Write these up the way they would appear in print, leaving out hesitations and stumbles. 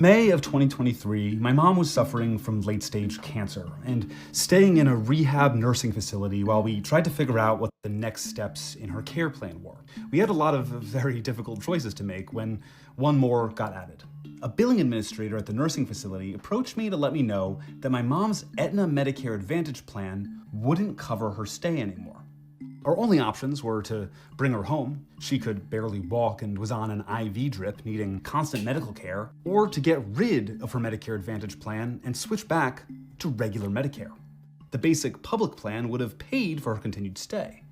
May of 2023, my mom was suffering from late-stage cancer and staying in a rehab nursing facility while we tried to figure out what the next steps in her care plan were. We had a lot of very difficult choices to make when one more got added. A billing administrator at the nursing facility approached me to let me know that my mom's Aetna Medicare Advantage plan wouldn't cover her stay anymore. Our only options were to bring her home. She could barely walk and was on an IV drip needing constant medical care, or to get rid of her Medicare Advantage plan and switch back to regular Medicare. The basic public plan would have paid for her continued stay.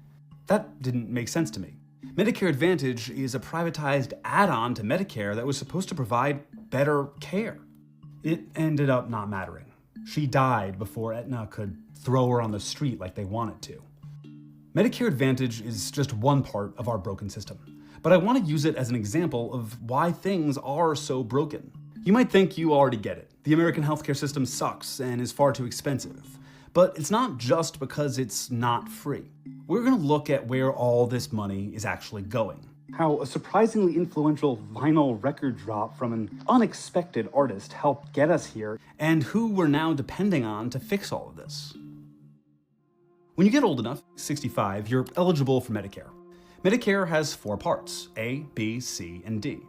That didn't make sense to me. Medicare Advantage is a privatized add-on to Medicare that was supposed to provide better care. It ended up not mattering. She died before Aetna could throw her on the street like they wanted to. Medicare Advantage is just one part of our broken system, but I want to use it as an example of why things are so broken. You might think you already get it. The American healthcare system sucks and is far too expensive. But it's not just because it's not free. We're going to look at where all this money is actually going. How a surprisingly influential vinyl record drop from an unexpected artist helped get us here, and who we're now depending on to fix all of this. When you get old enough, 65, you're eligible for Medicare. Medicare has 4 parts, A, B, C, and D.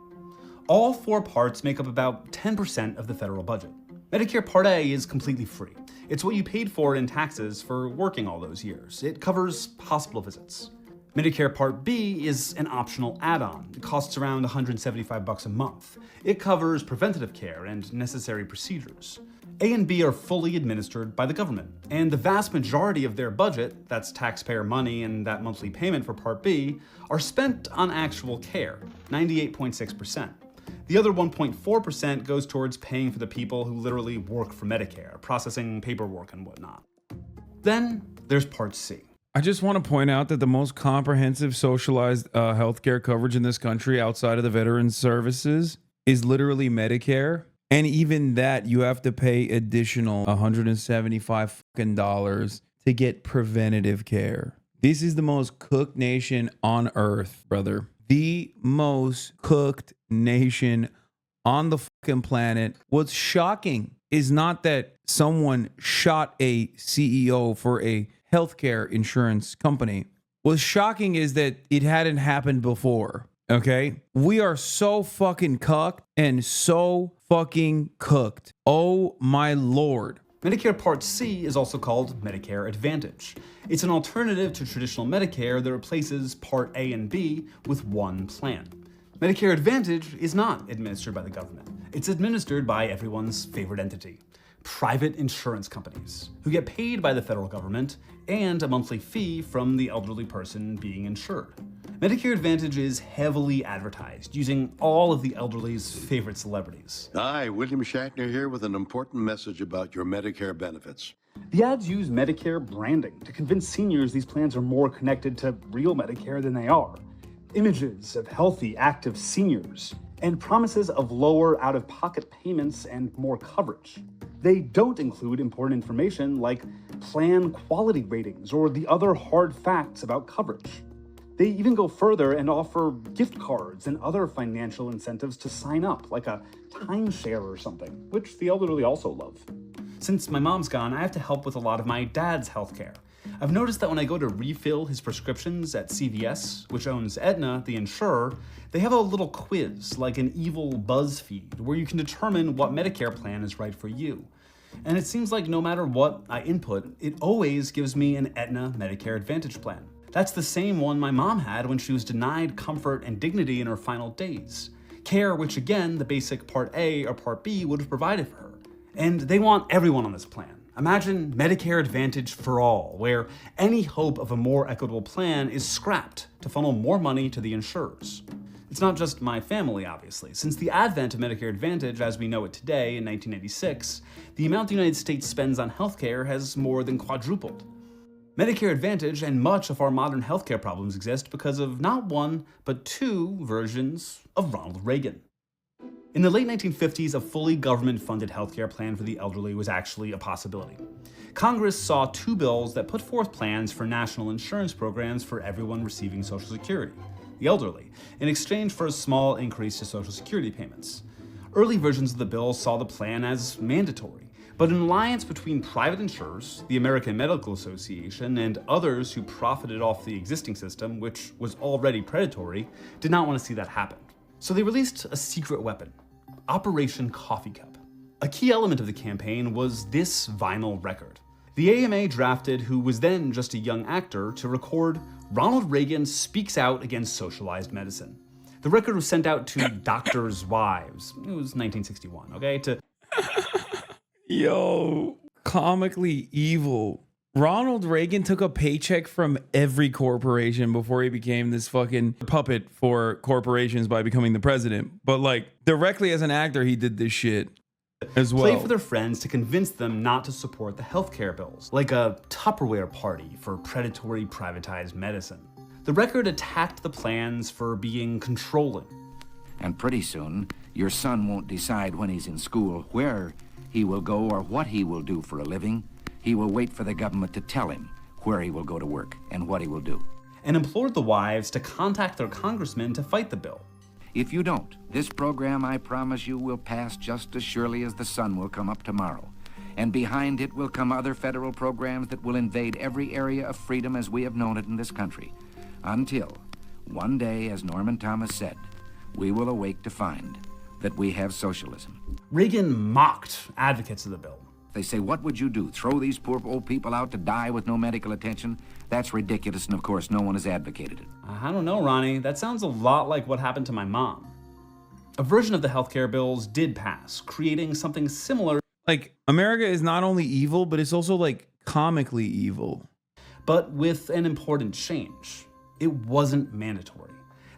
All 4 parts make up about 10% of the federal budget. Medicare Part A is completely free. It's what you paid for in taxes for working all those years. It covers hospital visits. Medicare Part B is an optional add-on. It costs around $175 a month. It covers preventative care and necessary procedures. A and B are fully administered by the government, and the vast majority of their budget, that's taxpayer money and that monthly payment for Part B, are spent on actual care, 98.6%. The other 1.4% goes towards paying for the people who literally work for Medicare, processing paperwork and whatnot. Then there's Part C. I just want to point out that the most comprehensive socialized healthcare coverage in this country outside of the veterans services is literally Medicare. And even that, you have to pay additional $175 to get preventative care. This is the most cooked nation on earth, brother. The most cooked nation on the fucking planet. What's shocking is not that someone shot a CEO for a healthcare insurance company. What's shocking is that it hadn't happened before. Okay? We are so fucking cucked and so fucking cooked. Oh my Lord. Medicare Part C is also called Medicare Advantage. It's an alternative to traditional Medicare that replaces Part A and B with one plan. Medicare Advantage is not administered by the government. It's administered by everyone's favorite entity, private insurance companies, who get paid by the federal government and a monthly fee from the elderly person being insured. Medicare Advantage is heavily advertised, using all of the elderly's favorite celebrities. Hi, William Shatner here with an important message about your Medicare benefits. The ads use Medicare branding to convince seniors these plans are more connected to real Medicare than they are. Images of healthy, active seniors, and promises of lower out-of-pocket payments and more coverage. They don't include important information like plan quality ratings or the other hard facts about coverage. They even go further and offer gift cards and other financial incentives to sign up, like a timeshare or something, which the elderly also love. Since my mom's gone, I have to help with a lot of my dad's healthcare. I've noticed that when I go to refill his prescriptions at CVS, which owns Aetna, the insurer, they have a little quiz, like an evil BuzzFeed, where you can determine what Medicare plan is right for you. And it seems like no matter what I input, it always gives me an Aetna Medicare Advantage plan. That's the same one my mom had when she was denied comfort and dignity in her final days. Care which, again, the basic Part A or Part B would have provided for her. And they want everyone on this plan. Imagine Medicare Advantage for all, where any hope of a more equitable plan is scrapped to funnel more money to the insurers. It's not just my family, obviously. Since the advent of Medicare Advantage as we know it today in 1986, the amount the United States spends on healthcare has more than quadrupled. Medicare Advantage and much of our modern healthcare problems exist because of not one, but 2 versions of Ronald Reagan. In the late 1950s, a fully government-funded healthcare plan for the elderly was actually a possibility. Congress saw 2 bills that put forth plans for national insurance programs for everyone receiving Social Security, the elderly, in exchange for a small increase to Social Security payments. Early versions of the bill saw the plan as mandatory, but an alliance between private insurers, the American Medical Association, and others who profited off the existing system, which was already predatory, did not want to see that happen. So they released a secret weapon, Operation Coffee Cup. A key element of the campaign was this vinyl record. The AMA drafted who was then just a young actor to record Ronald Reagan Speaks Out Against Socialized Medicine. The record was sent out to doctors' wives. It was 1961, okay? Yo, comically evil. Ronald Reagan took a paycheck from every corporation before he became this fucking puppet for corporations by becoming the president. But like directly as an actor, he did this shit as well. Play for their friends to convince them not to support the healthcare bills, like a Tupperware party for predatory privatized medicine. The record attacked the plans for being controlling. And pretty soon, your son won't decide when he's in school where he will go or what he will do for a living. He will wait for the government to tell him where he will go to work and what he will do. And implored the wives to contact their congressmen to fight the bill. If you don't, this program, I promise you, will pass just as surely as the sun will come up tomorrow. And behind it will come other federal programs that will invade every area of freedom as we have known it in this country. Until, one day, as Norman Thomas said, we will awake to find that we have socialism. Reagan mocked advocates of the bill. They say, what would you do? Throw these poor old people out to die with no medical attention? That's ridiculous, and of course, no one has advocated it. I don't know, Ronnie. That sounds a lot like what happened to my mom. A version of the healthcare bills did pass, creating something similar. Like, America is not only evil, but it's also like comically evil. But with an important change. It wasn't mandatory.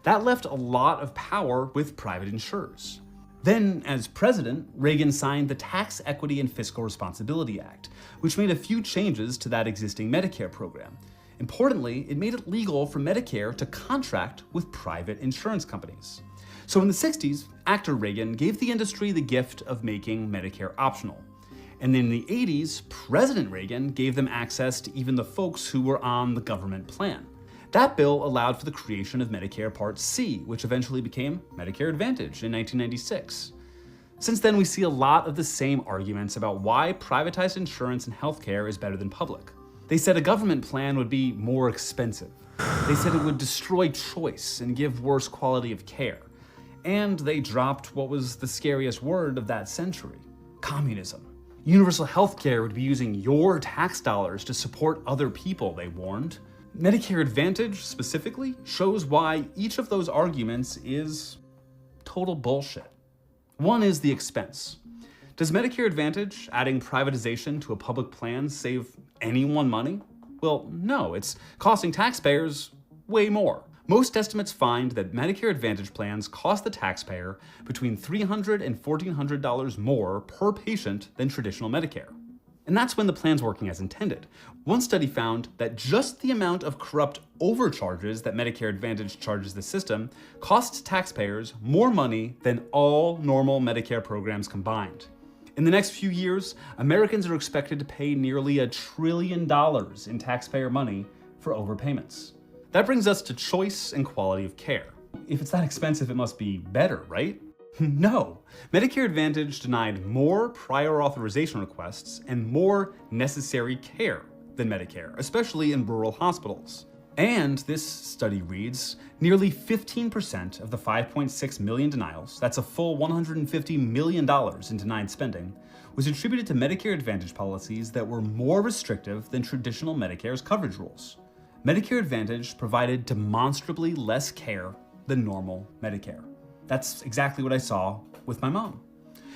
That left a lot of power with private insurers. Then, as president, Reagan signed the Tax Equity and Fiscal Responsibility Act, which made a few changes to that existing Medicare program. Importantly, it made it legal for Medicare to contract with private insurance companies. So in the 60s, actor Reagan gave the industry the gift of making Medicare optional. And then in the 80s, President Reagan gave them access to even the folks who were on the government plan. That bill allowed for the creation of Medicare Part C, which eventually became Medicare Advantage in 1996. Since then, we see a lot of the same arguments about why privatized insurance and healthcare is better than public. They said a government plan would be more expensive. They said it would destroy choice and give worse quality of care. And they dropped what was the scariest word of that century, communism. Universal healthcare would be using your tax dollars to support other people, they warned. Medicare Advantage, specifically, shows why each of those arguments is total bullshit. One is the expense. Does Medicare Advantage, adding privatization to a public plan, save anyone money? Well, no, it's costing taxpayers way more. Most estimates find that Medicare Advantage plans cost the taxpayer between $300 and $1,400 more per patient than traditional Medicare. And that's when the plan's working as intended. One study found that just the amount of corrupt overcharges that Medicare Advantage charges the system costs taxpayers more money than all normal Medicare programs combined. In the next few years, Americans are expected to pay nearly $1 trillion in taxpayer money for overpayments. That brings us to choice and quality of care. If it's that expensive, it must be better, right? No. Medicare Advantage denied more prior authorization requests and more necessary care than Medicare, especially in rural hospitals. And this study reads, nearly 15% of the 5.6 million denials, that's a full $150 million in denied spending, was attributed to Medicare Advantage policies that were more restrictive than traditional Medicare's coverage rules. Medicare Advantage provided demonstrably less care than normal Medicare. That's exactly what I saw with my mom.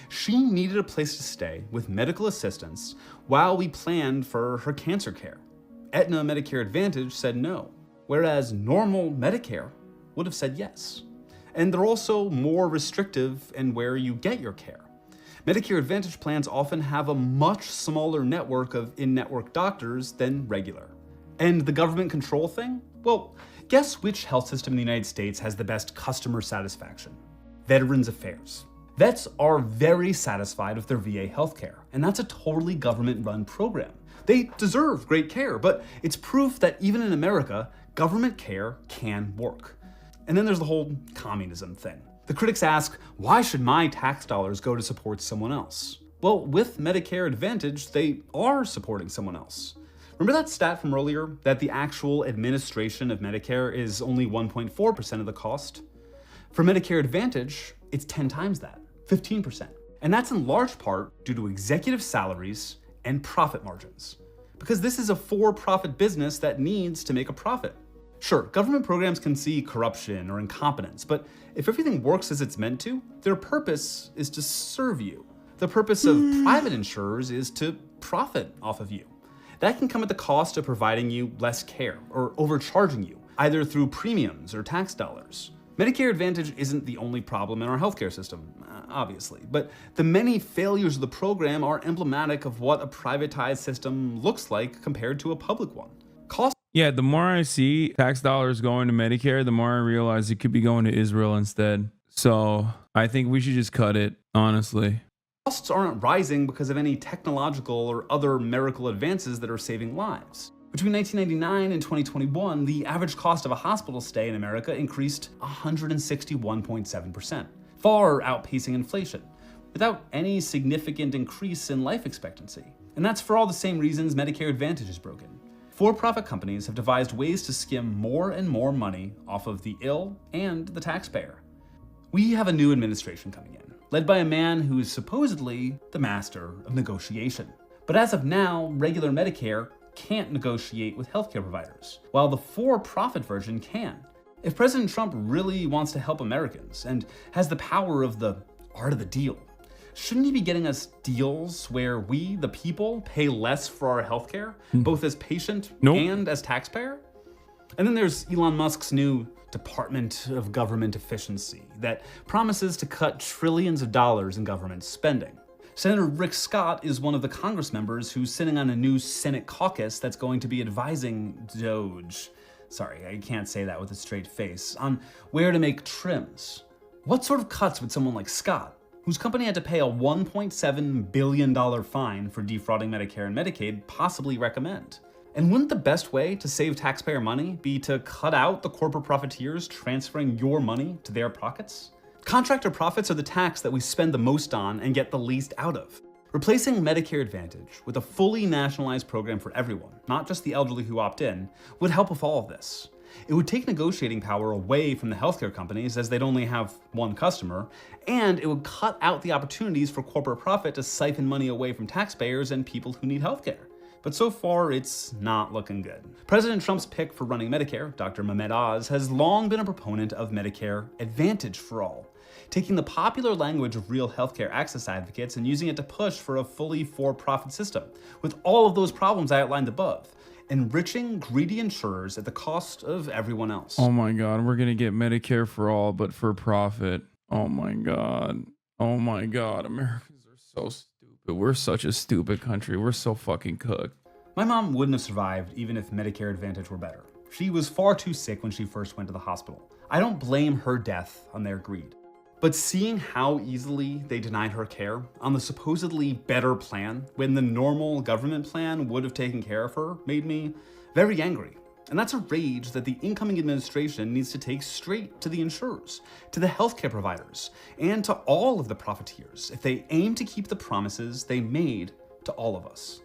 She needed a place to stay with medical assistance while we planned for her cancer care. Aetna Medicare Advantage said no, whereas normal Medicare would have said yes. And they're also more restrictive in where you get your care. Medicare Advantage plans often have a much smaller network of in-network doctors than regular. And the government control thing? Well, guess which health system in the United States has the best customer satisfaction? Veterans Affairs. Vets are very satisfied with their VA healthcare, and that's a totally government-run program. They deserve great care, but it's proof that even in America, government care can work. And then there's the whole communism thing. The critics ask, why should my tax dollars go to support someone else? Well, with Medicare Advantage, they are supporting someone else. Remember that stat from earlier, that the actual administration of Medicare is only 1.4% of the cost? For Medicare Advantage, it's 10 times that, 15%. And that's in large part due to executive salaries and profit margins. Because this is a for-profit business that needs to make a profit. Sure, government programs can see corruption or incompetence, but if everything works as it's meant to, their purpose is to serve you. The purpose of private insurers is to profit off of you. That can come at the cost of providing you less care or overcharging you, either through premiums or tax dollars. Medicare Advantage isn't the only problem in our healthcare system, obviously, but the many failures of the program are emblematic of what a privatized system looks like compared to a public one. Yeah, the more I see tax dollars going to Medicare, the more I realize it could be going to Israel instead. So I think we should just cut it, honestly. Costs aren't rising because of any technological or other miracle advances that are saving lives. Between 1999 and 2021, the average cost of a hospital stay in America increased 161.7%, far outpacing inflation, without any significant increase in life expectancy. And that's for all the same reasons Medicare Advantage is broken. For-profit companies have devised ways to skim more and more money off of the ill and the taxpayer. We have a new administration coming in, led by a man who is supposedly the master of negotiation. But as of now, regular Medicare can't negotiate with healthcare providers, while the for-profit version can. If President Trump really wants to help Americans and has the power of the art of the deal, shouldn't he be getting us deals where we, the people, pay less for our healthcare, both as patient and as taxpayer? And then there's Elon Musk's new Department of Government Efficiency that promises to cut trillions of dollars in government spending. Senator Rick Scott is one of the Congress members who's sitting on a new Senate caucus that's going to be advising DOGE, sorry, I can't say that with a straight face, on where to make trims. What sort of cuts would someone like Scott, whose company had to pay a $1.7 billion fine for defrauding Medicare and Medicaid, possibly recommend? And wouldn't the best way to save taxpayer money be to cut out the corporate profiteers transferring your money to their pockets? Contractor profits are the tax that we spend the most on and get the least out of. Replacing Medicare Advantage with a fully nationalized program for everyone, not just the elderly who opt in, would help with all of this. It would take negotiating power away from the healthcare companies, as they'd only have one customer, and it would cut out the opportunities for corporate profit to siphon money away from taxpayers and people who need healthcare. But so far, it's not looking good. President Trump's pick for running Medicare, Dr. Mehmet Oz, has long been a proponent of Medicare Advantage for all, taking the popular language of real healthcare access advocates and using it to push for a fully for-profit system, with all of those problems I outlined above, enriching greedy insurers at the cost of everyone else. Oh my God, we're gonna get Medicare for all, but for profit. Oh my God. Oh my God, Americans are so stupid. We're such a stupid country. We're so fucking cooked. My mom wouldn't have survived even if Medicare Advantage were better. She was far too sick when she first went to the hospital. I don't blame her death on their greed. But seeing how easily they denied her care on the supposedly better plan when the normal government plan would have taken care of her made me very angry. And that's a rage that the incoming administration needs to take straight to the insurers, to the healthcare providers, and to all of the profiteers if they aim to keep the promises they made to all of us.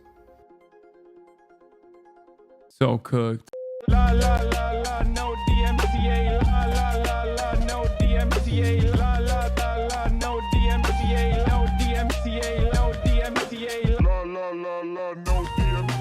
So cooked. La la la la, no DMCA. La la la la, no DMCA. La la la la, no DMCA. No DMCA. No DMCA. La la la la, no DMCA.